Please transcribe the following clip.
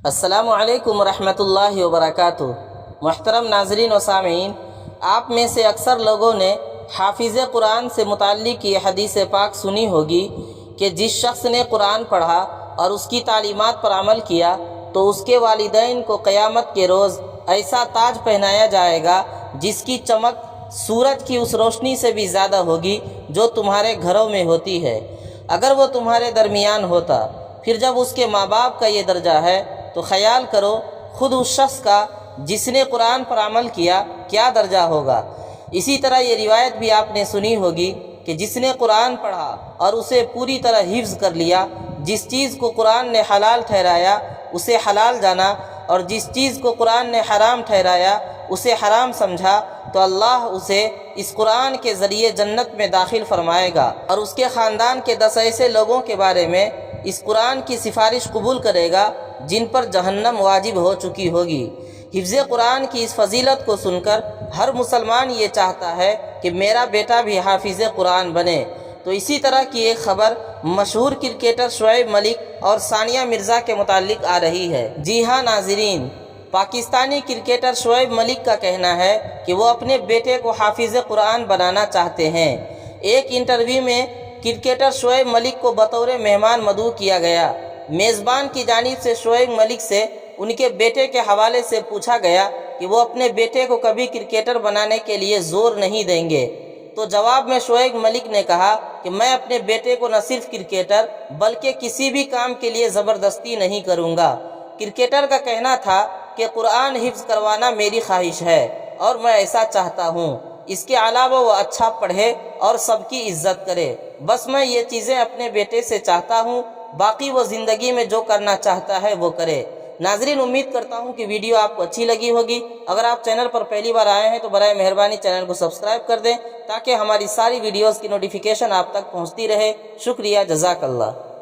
अस्सलामु अलैकुम रहमतुल्लाहि व बरकातुहू। मुहतरम नाज़रीन व सामीन, आप में से अक्सर लोगों ने हाफिज़ कुरान से मुताल्लिक़ ये हदीस पाक सुनी होगी कि जिस शख्स ने कुरान पढ़ा और उसकी तालीमात पर अमल किया तो उसके वालिदैन को क़यामत के रोज़ ऐसा ताज पहनाया जाएगा जिसकी चमक सूरज की उस रोशनी से भी ज़्यादा होगी जो तुम्हारे घरों में होती है। अगर वो तुम्हारे दरमियान होता, फिर जब उसके माँ बाप का ये दर्जा है तो ख़याल करो खुद उस शख्स का जिसने कुरान पर अमल किया क्या दर्जा होगा। इसी तरह ये रिवायत भी आपने सुनी होगी कि जिसने कुरान पढ़ा और उसे पूरी तरह हिफ्ज़ कर लिया, जिस चीज़ को कुरान ने हलाल ठहराया उसे हलाल जाना और जिस चीज़ को कुरान ने हराम ठहराया उसे हराम समझा, तो अल्लाह उसे इस कुरान के ज़रिए जन्नत में दाखिल फरमाएगा और उसके ख़ानदान के 10 ऐसे लोगों के बारे में इस कुरान की सिफारिश कबूल करेगा जिन पर जहन्नम वाजिब हो चुकी होगी। हिफ्ज़ कुरान की इस फजीलत को सुनकर हर मुसलमान ये चाहता है कि मेरा बेटा भी हाफिज़ कुरान बने। तो इसी तरह की एक ख़बर मशहूर क्रिकेटर शुएब मलिक और सानिया मिर्ज़ा के मुताल्लिक़ आ रही है। जी हाँ नाज़रीन, पाकिस्तानी क्रिकेटर शुएब मलिक का कहना है कि वो अपने बेटे को हाफिज़ कुरान बनाना चाहते हैं। एक इंटरव्यू में क्रिकेटर शुएब मलिक को बतौर मेहमान मदऊ किया गया। मेज़बान की जानिब से शुएब मलिक से उनके बेटे के हवाले से पूछा गया कि वो अपने बेटे को कभी क्रिकेटर बनाने के लिए ज़ोर नहीं देंगे। तो जवाब में शुएब मलिक ने कहा कि मैं अपने बेटे को न सिर्फ क्रिकेटर बल्कि किसी भी काम के लिए ज़बरदस्ती नहीं करूँगा। क्रिकेटर का कहना था कि कुरान हिफ्ज़ करवाना मेरी ख्वाहिश है और मैं ऐसा चाहता हूँ। इसके अलावा वो अच्छा पढ़े और सबकी इज्जत करे। बस मैं ये चीज़ें अपने बेटे से चाहता हूँ, बाकी वो ज़िंदगी में जो करना चाहता है वो करे। नाज़रीन, उम्मीद करता हूँ कि वीडियो आपको अच्छी लगी होगी। अगर आप चैनल पर पहली बार आए हैं तो बराए मेहरबानी चैनल को सब्सक्राइब कर दें ताकि हमारी सारी वीडियोज़ की नोटिफिकेशन आप तक पहुँचती रहे। शुक्रिया, जज़ाकल्लाह।